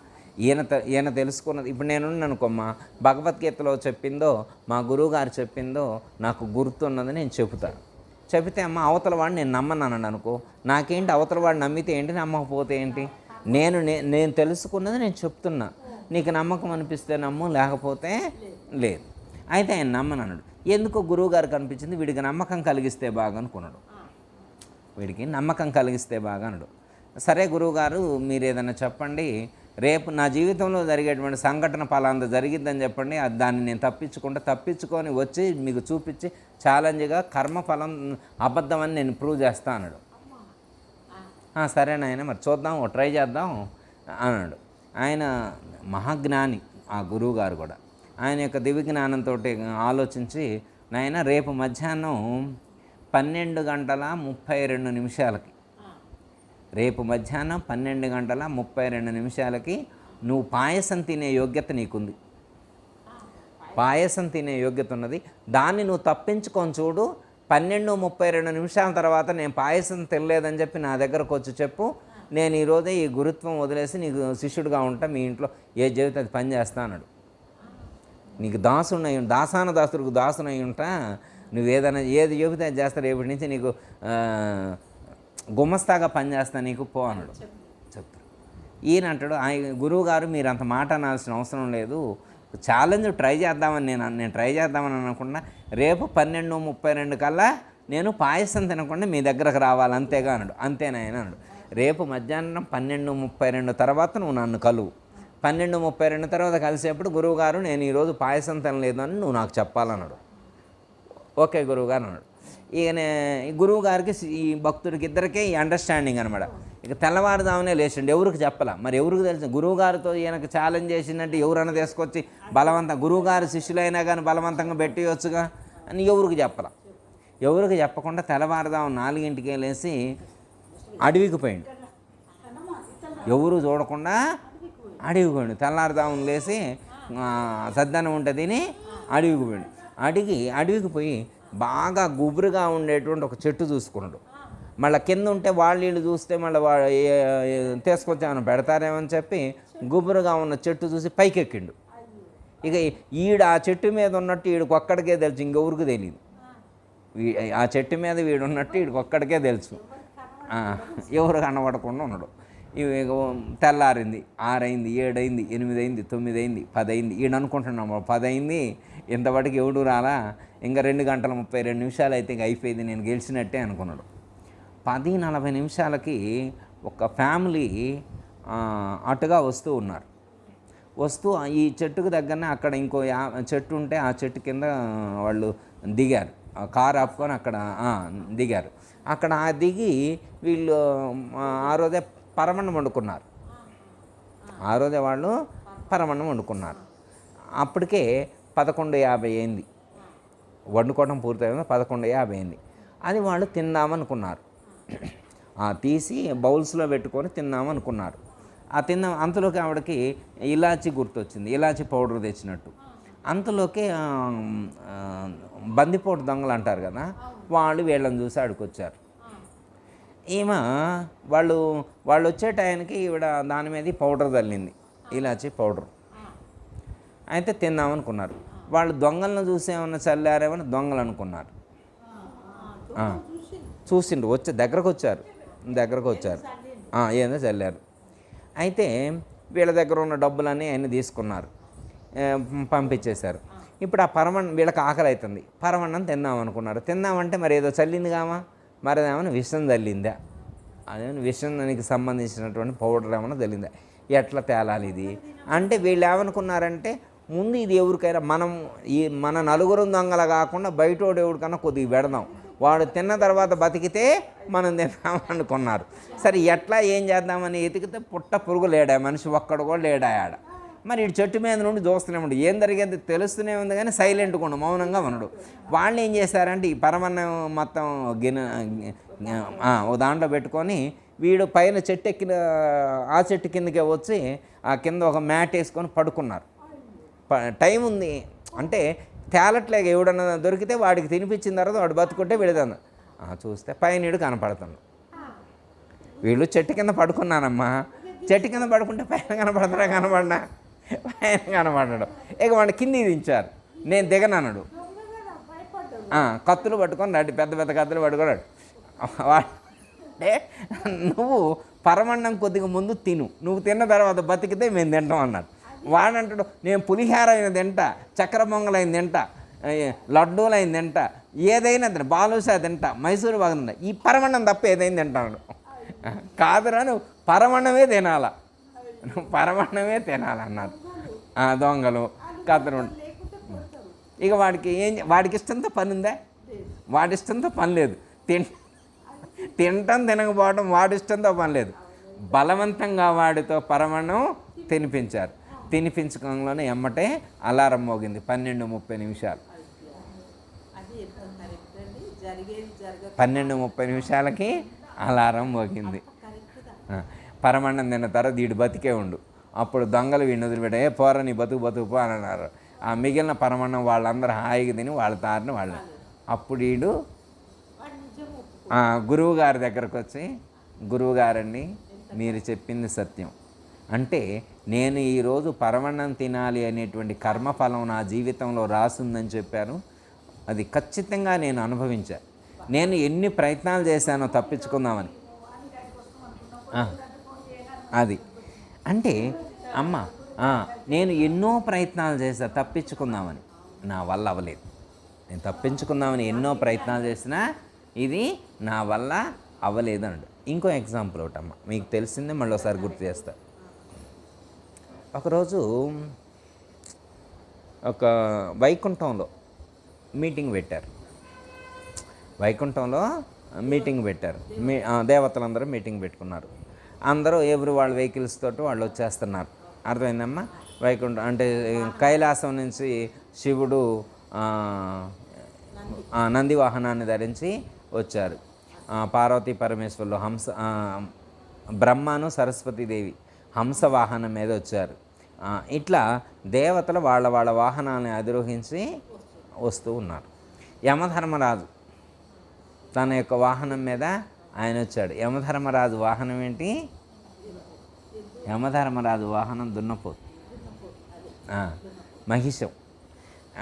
ఈయన తెలుసుకున్నది. ఇప్పుడు నేను అనుకోమ్మా, భగవద్గీతలో చెప్పిందో మా గురువుగారు చెప్పిందో నాకు గుర్తున్నది నేను చెబుతాను. చెబితే అమ్మ అవతల వాడిని నేను నమ్మన్నాను అనుకో, నాకేంటి అవతల వాడు నమ్మితే ఏంటి, నమ్మకపోతే ఏంటి? నేను తెలుసుకున్నది నేను చెప్తున్నా, నీకు నమ్మకం అనిపిస్తే నమ్ము, లేకపోతే లేదు. అయితే ఆయన నమ్మనన్నాడు. ఎందుకో గురువుగారికి అనిపించింది వీడికి నమ్మకం కలిగిస్తే బాగా అనుకున్నాడు. వీడికి నమ్మకం కలిగిస్తే బాగా అన్నాడు. సరే గురువుగారు మీరు ఏదైనా చెప్పండి, రేపు నా జీవితంలో జరిగేటువంటి సంఘటన పలాంత జరిగిద్దని చెప్పండి, దాన్ని నేను తప్పించుకొని వచ్చి మీకు చూపించి ఛాలెంజ్గా కర్మఫలం అబద్ధం అని నేను ప్రూవ్ చేస్తా అన్నాడు. సరేనాయన మరి చూద్దాం, ట్రై చేద్దాం అన్నాడు. ఆయన మహాజ్ఞాని ఆ గురువుగారు కూడా. ఆయన యొక్క దివ్య జ్ఞానంతో ఆలోచించి, నాయన రేపు మధ్యాహ్నం 12:32 రేపు మధ్యాహ్నం 12:32 నువ్వు పాయసం తినే యోగ్యత నీకుంది. పాయసం తినే యోగ్యత ఉన్నది. దాన్ని నువ్వు తప్పించుకొని చూడు. 12:32 తర్వాత నేను పాయసం తినలేదని చెప్పి నా దగ్గరకు వచ్చి చెప్పు, నేను ఈరోజే ఈ గురుత్వం వదిలేసి నీకు శిష్యుడిగా ఉంటా, మీ ఇంట్లో ఏ చెబితే అది పని చేస్తా అన్నాడు. నీకు దాసునై దాసాన దాసుడికి దాసునై ఉంటా, నువ్వు ఏది చెబితే అది చేస్తా, రేపటి నుంచి నీకు గుమస్తాగా పనిచేస్తా, నీకు పో అన్నాడు. చెప్తాడు. ఈయన అంటాడు, గురువు గారు మీరు అంత మాట అనాల్సిన అవసరం లేదు, ఛాలెంజ్ ట్రై చేద్దామని నేను ట్రై చేద్దామని అనుకున్నా, రేపు 12:32 కల్లా నేను పాయసం తినకుండా మీ దగ్గరకు రావాలి అంతేగా అన్నాడు. అంతేనాయన అన్నాడు. రేపు మధ్యాహ్నం 12:32 తర్వాత నువ్వు నన్ను కలువు. 12:32 తర్వాత కలిసేప్పుడు గురువుగారు నేను ఈరోజు పాయసం తినలేదు అని నువ్వు నాకు చెప్పాలన్నాడు. ఓకే గురువుగారు అన్నాడు. ఈయన గురువుగారికి ఈ భక్తుడికి ఇద్దరికే ఈ అండర్స్టాండింగ్ అనమాట. ఇక తెల్లవారుదామనే లేచండి, ఎవరికి చెప్పాల. మరి ఎవరికి తెలుసు? గురువుగారితో ఈయనకు ఛాలెంజ్ చేసినట్టు ఎవరైనా తీసుకొచ్చి గురువుగారు శిష్యులైనా కానీ బలవంతంగా పెట్టియొచ్చుగా అని ఎవరికి చెప్పాల. ఎవరికి చెప్పకుండా తెల్లవారుదాం 4 లేచి అడవికి పోయిండు. ఎవరు చూడకుండా అడవికి పోయిండు. తెల్లారుదామును లేచి సద్దనం ఉంటే తిని అడవికి పోయిండు. అడవికి పోయి బాగా గుబురుగా ఉండేటువంటి ఒక చెట్టు చూసుకున్నాడు. మళ్ళీ కింద ఉంటే వీళ్ళు చూస్తే మళ్ళీ తీసుకొచ్చి ఏమైనా పెడతారేమని చెప్పి గుబురుగా ఉన్న చెట్టు చూసి పైకెక్కిండు. ఇక ఆ చెట్టు మీద ఉన్నట్టు వీడికి ఒక్కడికే తెలుసు, ఇంకెవరికి తెలియదు. ఆ చెట్టు మీద వీడు ఉన్నట్టు వీడికి ఒక్కడికే తెలుసు, ఎవరు కనబడకుండా ఉన్నాడు. ఇవి తెల్లారింది, 6 అయింది, 7 అయింది, 8 అయింది, 9 అయింది, 10 అయింది. ఈయన అనుకుంటున్నాము 10 అయింది, ఇంతవరకు ఎవడు రాలా, ఇంకా 2:32 అయితే ఇంక అయిపోయింది, నేను గెలిచినట్టే అనుకున్నాడు. 10:40 ఒక ఫ్యామిలీ అటుగా వస్తూ ఉన్నారు. ఈ చెట్టుకు దగ్గరనే అక్కడ ఇంకో చెట్టు ఉంటే ఆ చెట్టు కింద వాళ్ళు దిగారు, కారు ఆపుకొని అక్కడ దిగారు. అక్కడ దిగి వీళ్ళు ఆ రోజే పరమన్నం వండుకున్నారు. వాళ్ళు పరమన్నం వండుకున్నారు. అప్పటికే 11:50 అయింది, వండుకోవడం పూర్తయింది. 11:50 అయింది. అది వాళ్ళు తిందామనుకున్నారు. తీసి బౌల్స్లో పెట్టుకొని తిందామనుకున్నారు. ఆ తిన్న అంతలోకి ఆవిడకి ఇలాచి గుర్తొచ్చింది, ఇలాచి పౌడర్ తెచ్చినట్టు. అంతలోకి బందిపోటు దొంగలు అంటారు కదా, వాళ్ళు వీళ్ళని చూసి ఆడికొచ్చారు. ఈమె వాళ్ళు వాళ్ళు వచ్చే టైంకి ఈవిడ దాని మీద పౌడర్ చల్లింది, ఇలాచి పౌడర్. అయితే తిందామనుకున్నారు. వాళ్ళు దొంగలను చూసి ఏమన్నా చల్లారేమని దొంగలు అనుకున్నారు. చూసిండ్రు, దగ్గరకు వచ్చారు. ఏందో చల్లారు. అయితే వీళ్ళ దగ్గర ఉన్న డబ్బులన్నీ ఆయన తీసుకున్నారు, పంపించేశారు. ఇప్పుడు ఆ వీళ్ళకి ఆకలి అవుతుంది, పరమన్నం తిందామనుకున్నారు. తిందామంటే మరి ఏదో చల్లింది కామా, మరి ఏమైనా విషం చల్లిందా, అదేమైనా విషానికి సంబంధించినటువంటి పౌడర్ ఏమైనా చల్లిందా, ఎట్లా తేలాలి ఇది అంటే వీళ్ళు ఏమనుకున్నారంటే, ముందు ఇది ఎవరికైనా మన నలుగురు దొంగల కాకుండా బయటోడు ఎవరికన్నా కొద్దిగా పెడదాం, వాడు తిన్న తర్వాత బతికితే మనం తిందామనుకున్నారు. సరే ఎట్లా ఏం చేద్దామని ఎతికితే పుట్ట పురుగు లేడా, మనిషి ఒక్కడు కూడా లేడా ఆడ. మరి ఇటు చెట్టు మీద నుండి చూస్తూనే ఉండు, ఏం జరిగేది తెలుస్తూనే ఉంది కానీ సైలెంట్గా ఉండు, మౌనంగా ఉన్నాడు. వాళ్ళు ఏం చేశారంటే ఈ పరమన్నం మొత్తం ఓ దాంట్లో పెట్టుకొని వీడు పైన చెట్టు ఎక్కిన ఆ చెట్టు కిందకే వచ్చి ఆ కింద ఒక మ్యాట్ వేసుకొని పడుకున్నారు. టైం ఉంది అంటే తేలట్లేక ఎవడన్నా దొరికితే వాడికి తినిపించిన తర్వాత వాడు బతుకుంటే విడదాను. చూస్తే పైన కనపడుతుంది. వీళ్ళు చెట్టు కింద పడుకున్నానమ్మా, చెట్టు కింద పడుకుంటే పైన కనపడినా పైన కనపడ్డాడు. ఇక వాడిని కింది దించారు, నేను దిగనన్నాడు. కత్తులు పట్టుకొని పెద్ద పెద్ద కత్తులు పట్టుకున్నాడు. అంటే నువ్వు పరమన్నం కొద్దిగా ముందు తిను, నువ్వు తిన్న తర్వాత బతికితే మేము తింటాం అన్నాడు. వాడంటాడు, నేను పులిహార అయిన తింటా, చక్కెర పొంగలైన తింటా, లడ్డూలైన తింటా, ఏదైనా తింటా, బాలుషా తింటా, మైసూరు బాగా తింటా, ఈ పరమన్నం తప్ప ఏదైనా తింటాడు. కాదురా, నువ్వు పరమన్నమే తినాలా, నువ్వు పరమన్నమే తినాలన్నారు దొంగలు కథలు. ఇక వాడికి ఇష్టంతో పని ఉందా, వాడి ఇష్టంతో పని లేదు. తినటం తినకపోవడం వాడి ఇష్టంతో పని లేదు. బలవంతంగా వాడితో పరమన్నం తినిపించారు. తినిపించడంలోనే ఎమ్మటే అలారం మోగింది 12:30. 12:30 అలారం మోగింది. పరమన్నం తిన్న తర్వాత వీడు బతికే ఉండు. అప్పుడు దొంగలు వీడిని వదిలిపెట్టే, పోరా నీ బతుకు పో అని అన్నారు. ఆ మిగిలిన పరమన్నం వాళ్ళందరూ హాయిగా తిని వాళ్ళ తారిని వాళ్ళు. అప్పుడు వీడు గురువు గారి దగ్గరకు వచ్చి, గురువుగారండి మీరు చెప్పింది సత్యం, అంటే నేను ఈరోజు పరమన్నం తినాలి అనేటువంటి కర్మఫలం నా జీవితంలో రాసుందని చెప్పాను, అది ఖచ్చితంగా నేను అనుభవించాను. నేను ఎన్ని ప్రయత్నాలు చేశానో తప్పించుకుందామని. అది అంటే అమ్మ నేను ఎన్నో ప్రయత్నాలు చేశా తప్పించుకుందామని, నా వల్ల అవ్వలేదు. నేను తప్పించుకుందామని ఎన్నో ప్రయత్నాలు చేసినా ఇది నా వల్ల అవ్వలేదు అన్నాడు. ఇంకో ఎగ్జాంపుల్ ఒకటమ్మ, మీకు తెలిసిందే మళ్ళీ ఒకసారి గుర్తు చేస్తా. ఒకరోజు ఒక వైకుంఠంలో మీటింగ్ పెట్టారు. దేవతలందరూ మీటింగ్ పెట్టుకున్నారు. అందరూ ఎవరు వాళ్ళ వెహికల్స్ తోటి వాళ్ళు వచ్చేస్తున్నారు. అర్థమైందమ్మా? వైకుంఠం అంటే కైలాసం నుంచి శివుడు నంది వాహనాన్ని ధరించి వచ్చారు. పార్వతీ పరమేశ్వరులు బ్రహ్మను సరస్వతీదేవి హంస వాహనం మీద వచ్చారు. ఇట్లా దేవతలు వాళ్ళ వాహనాన్ని అధిరోహించి వస్తూ ఉన్నారు. యమధర్మరాజు తన యొక్క వాహనం మీద ఆయన వచ్చాడు. యమధర్మరాజు వాహనం ఏంటి? యమధర్మరాజు వాహనం దున్నపోతు, మహిషం.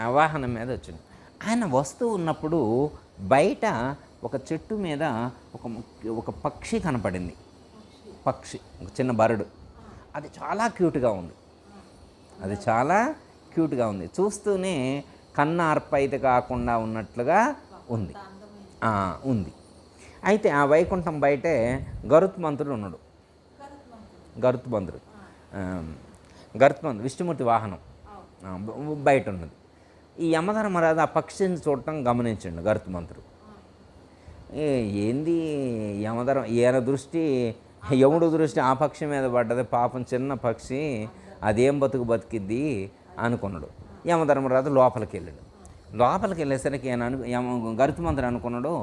ఆ వాహనం మీద వచ్చింది. ఆయన వస్తూ ఉన్నప్పుడు బయట ఒక చెట్టు మీద ఒక పక్షి కనపడింది. పక్షి, ఒక చిన్న బర్డ్. అది చాలా క్యూట్గా ఉంది. చూస్తూనే కన్ను అర్పైతే కాకుండా ఉన్నట్లుగా ఉంది. అయితే ఆ వైకుంఠం బయటే గరుత్మంతుడు ఉన్నాడు. గరుత్మంతుడు విష్ణుమూర్తి వాహనం బయట ఉన్నది. ఈ యమధర్మరాజు ఆ పక్షిని చూడటం గమనించండు గరుత్మంతుడు. ఏంది యముడు దృష్టి ఆ పక్షి మీద పడ్డది, పాపం చిన్న పక్షి, అదేం బతికిద్ది అనుకున్నాడు. యమధర్మరాజు లోపలికి వెళ్ళేసరికి గరుత్మంతుడు అనుకున్నాడు,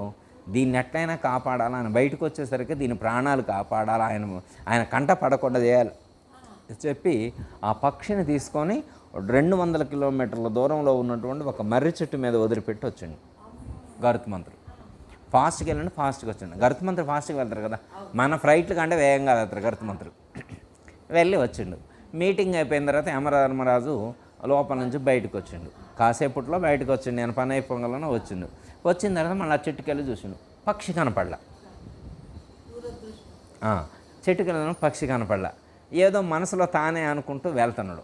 దీన్ని ఎట్లయినా కాపాడాలని. బయటకు వచ్చేసరికి దీని ప్రాణాలు కాపాడాలి, ఆయన కంట పడకుండా చేయాలి. చెప్పి ఆ పక్షిని తీసుకొని 200 కిలోమీటర్ల దూరంలో ఉన్నటువంటి ఒక మర్రి చెట్టు మీద వదిలిపెట్టి వచ్చిండు గరుత్మంతుడు. ఫాస్ట్గా వెళ్ళండి, ఫాస్ట్గా వచ్చండి. గరుత్మంతుడు ఫాస్ట్గా వెళ్తారు కదా, మన ఫ్లైట్లు కంటే వేగంగా వెళ్తారు గరుత్మంతుడు. వెళ్ళి వచ్చిండు. మీటింగ్ అయిపోయిన తర్వాత యమధర్మరాజు లోపల నుంచి బయటకు వచ్చిండు. కాసేపట్లో బయటకు వచ్చిండు. నేను పని అయిపోగానే వచ్చిండు. వచ్చిన తర్వాత మళ్ళీ ఆ చెట్టుకెళ్ళి చూసిండు, పక్షి కనపడలా. చెట్టుకెళ్ళిన పక్షి కనపడలా. ఏదో మనసులో తానే అనుకుంటూ వెళ్తున్నాడు.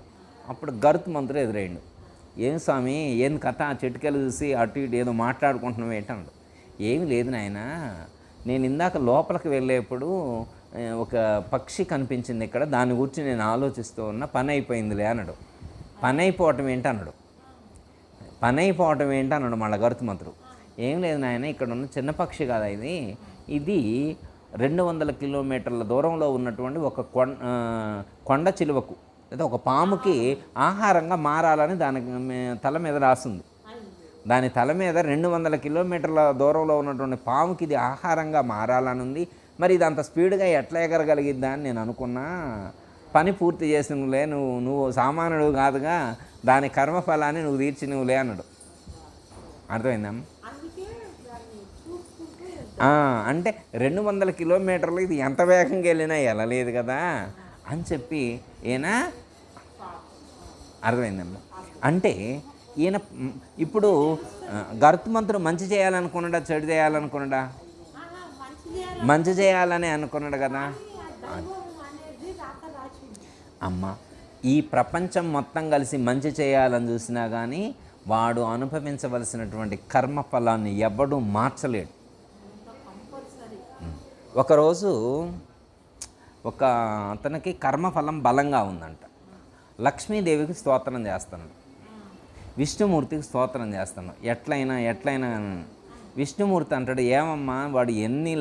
అప్పుడు గరుత్మంతుడు ఎదురైండు. ఏం స్వామి, ఏం కథ? చెట్టుకెళ్ళి చూసి అటు ఇటు ఏదో మాట్లాడుకుంటున్నావు ఏంటన్నాడు. ఏమి లేదు నాయన, నేను ఇందాక లోపలికి వెళ్ళేప్పుడు ఒక పక్షి కనిపించింది ఇక్కడ, దాని గురించి నేను ఆలోచిస్తూ ఉన్నా, పని అయిపోయిందిలే అన్నాడు. పని అయిపోవటం ఏంటన్నాడు. పని అయిపోవటం ఏంటన్నాడు మళ్ళీ గరుత్మంతుడు. ఏం లేదు నాయన, ఇక్కడ ఉన్న చిన్న పక్షి కాదా ఇది, ఇది 200 కిలోమీటర్ల దూరంలో ఉన్నటువంటి ఒక కొండ చిలువకు లేదా ఒక పాముకి ఆహారంగా మారాలని దాని తల మీద రాస్తుంది. దాని తల మీద 200 కిలోమీటర్ల దూరంలో ఉన్నటువంటి పాముకి ఇది ఆహారంగా మారాలని ఉంది. మరి ఇది అంత స్పీడ్గా ఎట్లా ఎగరగలిగిద్దా అని నేను అనుకున్నా. పని పూర్తి చేసినవులే, నువ్వు సామాన్యుడు కాదుగా, దాని కర్మఫలాన్ని నువ్వు తీర్చినవులే అన్నాడు. అర్థమైందమ్మా? అంటే 200 కిలోమీటర్లు ఇది ఎంత వేగంగా వెళ్ళినా వెళ్ళలేదు కదా అని చెప్పి ఈయన అర్థమైందమ్మా. అంటే ఈయన ఇప్పుడు గరుత్మంతుడు మంచి చేయాలనుకున్నాడా, చెడు చేయాలనుకున్నాడా? మంచి చేయాలని అనుకున్నాడు కదా. అమ్మ, ఈ ప్రపంచం మొత్తం కలిసి మంచి చేయాలని చూసినా కానీ వాడు అనుభవించవలసినటువంటి కర్మఫలాన్ని ఎవడూ మార్చలేడు. ఒకరోజు ఒక అతనికి కర్మఫలం బలంగా ఉందంట. లక్ష్మీదేవికి స్తోత్రం చేస్తున్నాడు, విష్ణుమూర్తికి స్తోత్రం చేస్తున్నాడు. ఎట్లయినా విష్ణుమూర్తి అంటాడు, ఏమమ్మా వాడు ఎన్ని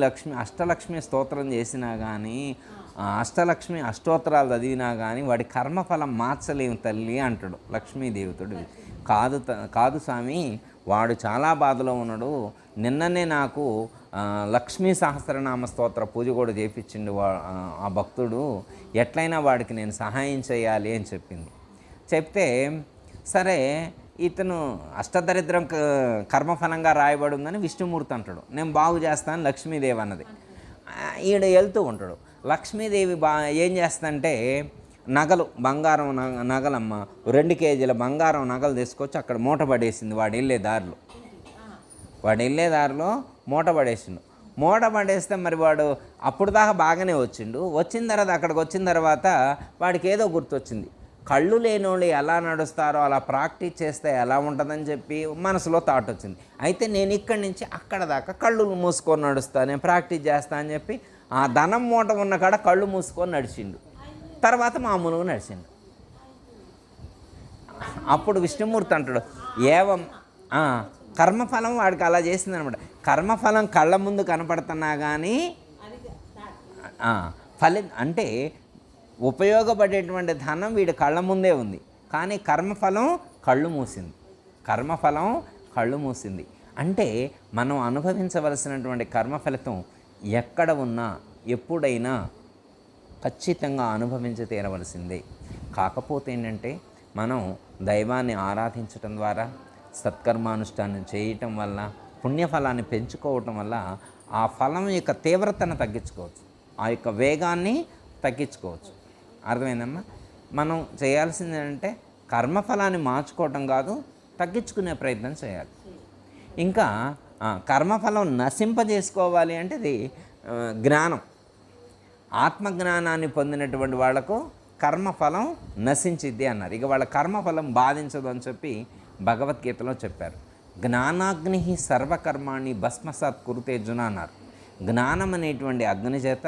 అష్టలక్ష్మి స్తోత్రం చేసినా కానీ, అష్టలక్ష్మి అష్టోత్తరాలు చదివినా కానీ వాడి కర్మఫలం మార్చలేము తల్లి అంటాడు లక్ష్మీదేవితోడు. కాదు స్వామి, వాడు చాలా బాధలో ఉన్నాడు. నిన్ననే నాకు లక్ష్మీ సహస్రనామ స్తోత్ర పూజ కూడా చేయించిండు ఆ భక్తుడు. ఎట్లయినా వాడికి నేను సహాయం చేయాలి అని చెప్పింది. చెప్తే సరే, ఇతను అష్టదరిద్రం కర్మఫలంగా రాయబడి ఉందని విష్ణుమూర్తి అంటాడు, నేను బాగు చేస్తాను లక్ష్మీదేవి అన్నది. ఈడ వెళ్తూ ఉంటాడు. లక్ష్మీదేవి ఏం చేస్తుందంటే నగలు, బంగారం నగలమ్మ, 2 కేజీల బంగారం నగలు తీసుకొచ్చి అక్కడ మూట పడేసింది. వాడు వెళ్ళే దారిలో మూట పడేసిండు. మూట పడేస్తే మరి వాడు అప్పుడు దాకా బాగానే వచ్చిన తర్వాత అక్కడికి వచ్చిన తర్వాత వాడికి ఏదో గుర్తొచ్చింది. కళ్ళు లేని వాళ్ళు ఎలా నడుస్తారో అలా ప్రాక్టీస్ చేస్తే ఎలా ఉంటుందని చెప్పి మనసులో థాట్ వచ్చింది. అయితే నేను ఇక్కడి నుంచి అక్కడ దాకా కళ్ళు మూసుకొని నడుస్తాను, నేను ప్రాక్టీస్ చేస్తాను అని చెప్పి ఆ ధనం మూట ఉన్న కాడ కళ్ళు మూసుకొని నడిచిండు. తర్వాత మామూలుగా నడిచిండు. అప్పుడు విష్ణుమూర్తి అంటాడు, కర్మఫలం వాడికి అలా చేసింది అనమాట. కర్మఫలం కళ్ళ ముందు కనపడుతున్నా కానీ అంటే ఉపయోగపడేటువంటి ధనం వీడి కళ్ళ ముందే ఉంది, కానీ కర్మఫలం కళ్ళు మూసింది. అంటే మనం అనుభవించవలసినటువంటి కర్మఫలితం ఎక్కడ ఉన్నా ఎప్పుడైనా ఖచ్చితంగా అనుభవించి తీరవలసిందే. కాకపోతే ఏంటంటే మనం దైవాన్ని ఆరాధించటం ద్వారా, సత్కర్మానుష్ఠానం చేయటం వల్ల, పుణ్యఫలాన్ని పెంచుకోవటం వల్ల ఆ ఫలం యొక్క తీవ్రతను తగ్గించుకోవచ్చు, ఆ యొక్క వేగాన్ని తగ్గించుకోవచ్చు. అర్థమైందమ్మా? మనం చేయాల్సింది ఏంటంటే కర్మఫలాన్ని మార్చుకోవటం కాదు, తగ్గించుకునే ప్రయత్నం చేయాలి. ఇంకా కర్మఫలం నశింపజేసుకోవాలి అంటే అది జ్ఞానం. ఆత్మజ్ఞానాన్ని పొందినటువంటి వాళ్లకు కర్మఫలం నశించిద్ది అన్నారు. ఇక వాళ్ళ కర్మఫలం బాధించదు అని చెప్పి భగవద్గీతలో చెప్పారు. జ్ఞానాగ్ని సర్వకర్మాణి భస్మసాత్ కురుతే అర్జున అన్నారు. జ్ఞానం అనేటువంటి అగ్ని చేత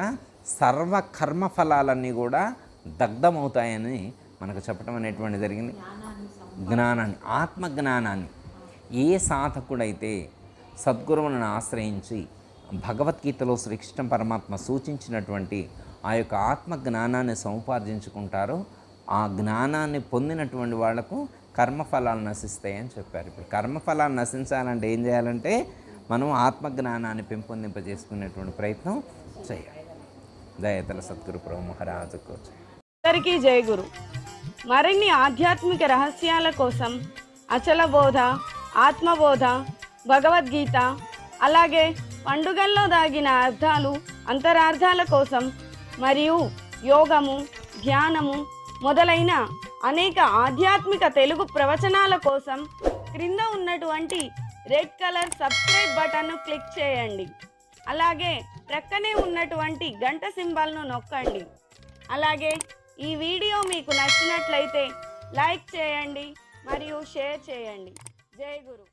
సర్వకర్మఫలాలన్నీ కూడా దగ్ధమవుతాయని మనకు చెప్పడం అనేటువంటి జరిగింది. జ్ఞానాన్ని, ఆత్మజ్ఞానాన్ని ఏ సాధకుడైతే సద్గురువులను ఆశ్రయించి భగవద్గీతలో శ్రీకృష్ణ పరమాత్మ సూచించినటువంటి ఆ యొక్క ఆత్మజ్ఞానాన్ని సముపార్జించుకుంటారో ఆ జ్ఞానాన్ని పొందినటువంటి వాళ్లకు కర్మఫలాలు నశిస్తాయని చెప్పారు. ఇప్పుడు కర్మఫలాలు నశించాలంటే ఏం చేయాలంటే మనం ఆత్మజ్ఞానాన్ని పెంపొందింపజేసుకునేటువంటి ప్రయత్నం చేయాలి. దయతల సద్గురు ప్రభు మహారాజుకు. అందరికీ జై గురు. మరిన్ని ఆధ్యాత్మిక రహస్యాల కోసం అచల బోధ, ఆత్మబోధ, భగవద్గీత, అలాగే పండుగల్లో దాగిన అర్థాలు, అంతరార్థాల కోసం మరియు యోగము, ధ్యానము మొదలైన అనేక ఆధ్యాత్మిక తెలుగు ప్రవచనాల కోసం క్రింద ఉన్నటువంటి రెడ్ కలర్ సబ్స్క్రైబ్ బటన్ను క్లిక్ చేయండి. అలాగే ప్రక్కనే ఉన్నటువంటి గంట సింబల్ను నొక్కండి. అలాగే ఈ వీడియో మీకు నచ్చినట్లయితే లైక్ చేయండి మరియు షేర్ చేయండి. జై గురు.